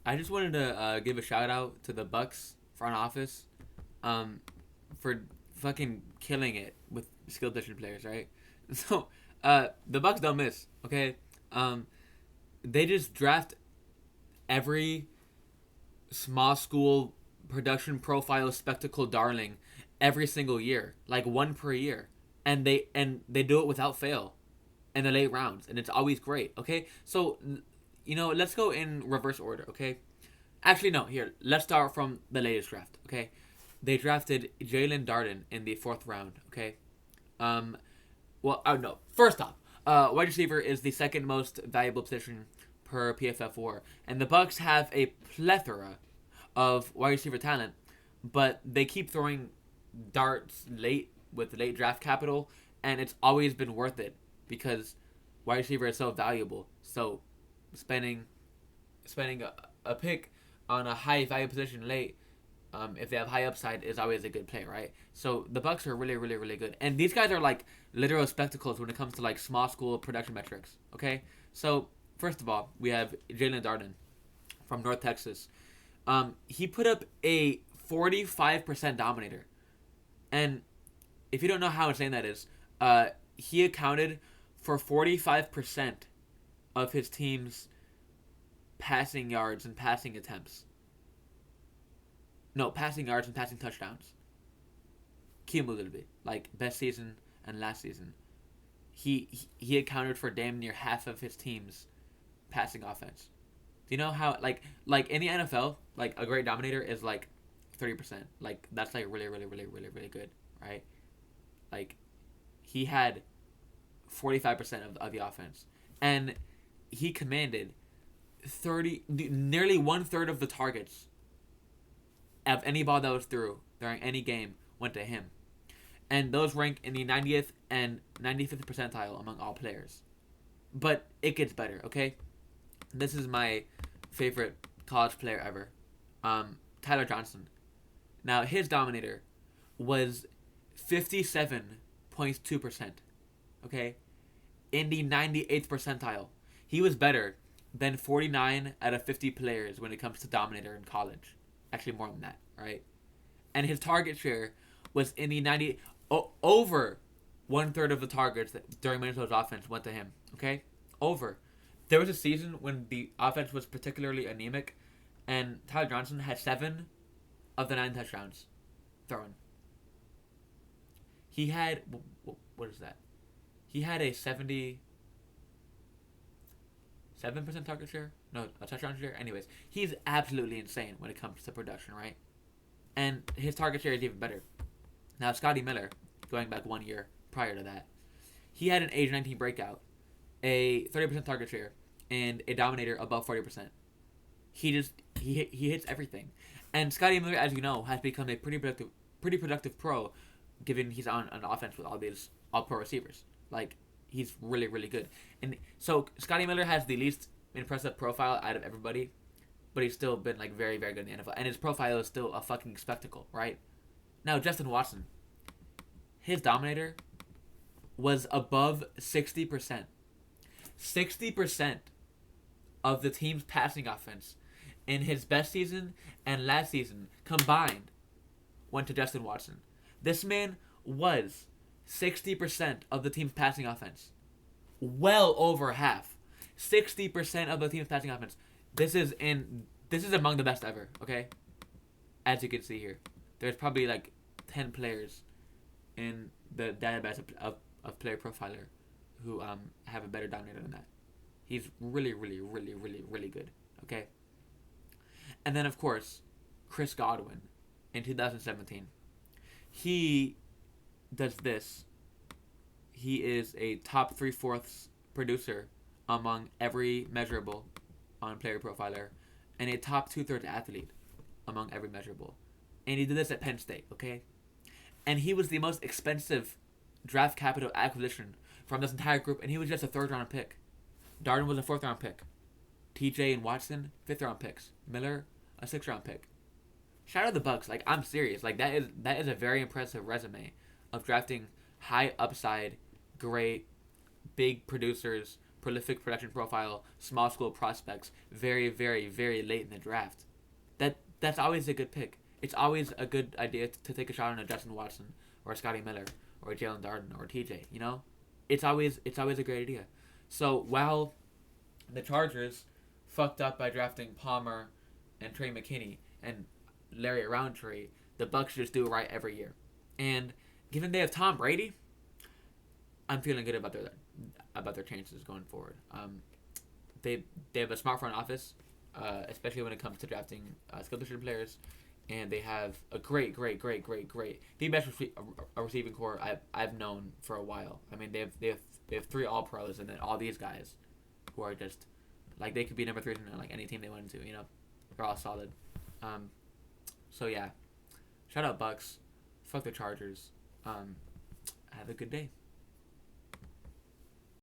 I just wanted to give a shout out to the Bucs front office, um, for fucking killing it with skill position players, right? So, the Bucs don't miss. Okay, um, they just draft every small school production profile spectacle darling every single year, like one per year, and they do it without fail in the late rounds, and it's always great. Okay, so let's go in reverse order. Okay, actually no, here let's start from the latest draft. Okay, they drafted Jalen Darden in the fourth round. Okay, um, well, oh no, first off, wide receiver is the second most valuable position per PFF WAR, and the Bucks have a plethora of wide receiver talent, but they keep throwing darts late with late draft capital, and it's always been worth it because wide receiver is so valuable. So spending spending a pick on a high value position late, if they have high upside, is always a good play, right? So the Bucks are really, really, really good, and these guys are like literal spectacles when it comes to like small school production metrics. Okay, so first of all, we have Jalen Darden from North Texas. He put up a 45% dominator, and if you don't know how insane that is, he accounted for 45% of his team's passing yards and passing attempts. No, passing yards and passing touchdowns. Cumulatively, like best season and last season, he accounted for damn near half of his team's passing offense. Do you know how like in the NFL, like a great dominator is like 30%. Like that's like really, really, really, really, really good, right? Like he had 45% of the offense, and he commanded 30, nearly one third of the targets of any ball that was through during any game went to him, and those rank in the 90th and 95th percentile among all players. But it gets better. Okay, this is my favorite college player ever, Tyler Johnson. Now his dominator was 57.2%. Okay, in the 98th percentile. He was better than 49 out of 50 players when it comes to dominator in college. Actually, more than that, right? And his target share was in the 90, over one third of the targets that during Minnesota's offense went to him. Okay, over. There was a season when the offense was particularly anemic, and Tyler Johnson had 7 of the 9 touchdowns thrown. He had, what is that? He had a 77% target share. No, a touchdown share. Anyways, he's absolutely insane when it comes to production, right? And his target share is even better. Now, Scotty Miller, going back 1 year prior to that, he had an age 19 breakout, a 30% target share, and a dominator above 40%. He hits everything. And Scotty Miller, as you know, has become a pretty productive pro, given he's on an offense with all these all pro receivers. Like he's really, really good. And so Scotty Miller has the least impressive profile out of everybody, but he's still been like very, very good in the NFL. And his profile is still a fucking spectacle, right? Now Justin Watson, his dominator was above 60%. 60% of the team's passing offense in his best season and last season combined went to Justin Watson. This man was 60% of the team's passing offense. Well over half. 60% of the team's passing offense. This is among the best ever, okay? As you can see here. There's probably like 10 players in the database of player profiler who have a better dominator than that. He's really, really, really, really, really good. Okay? And then, of course, Chris Godwin in 2017. He does this. He is a top 3/4 producer among every measurable on Player Profiler, and a top 2/3 athlete among every measurable. And he did this at Penn State, okay? And he was the most expensive draft capital acquisition from this entire group, and he was just a 3rd round pick. Darden was a 4th round pick. TJ and Watson, 5th round picks. Miller, a 6th round pick. Shout out to the Bucs. Like, I'm serious. Like, that is a very impressive resume of drafting high upside, great, big producers, prolific production profile, small school prospects, very, very, very late in the draft. That's always a good pick. It's always a good idea to take a shot on a Justin Watson or a Scotty Miller or a Jalen Darden or a TJ. You know, it's always a great idea. So while the Chargers fucked up by drafting Palmer and Trey McKinney and Larry Roundtree, the Bucs just do it right every year. And given they have Tom Brady, I'm feeling good about their chances going forward. They have a smart front office, especially when it comes to drafting skill position players, and they have a great, the best receiving core I've known for a while. I mean, they have 3 All Pros, and then all these guys who are just like they could be number 3 in like any team they went to. You know, they're all solid. So yeah, shout out Bucks, fuck the Chargers. Have a good day.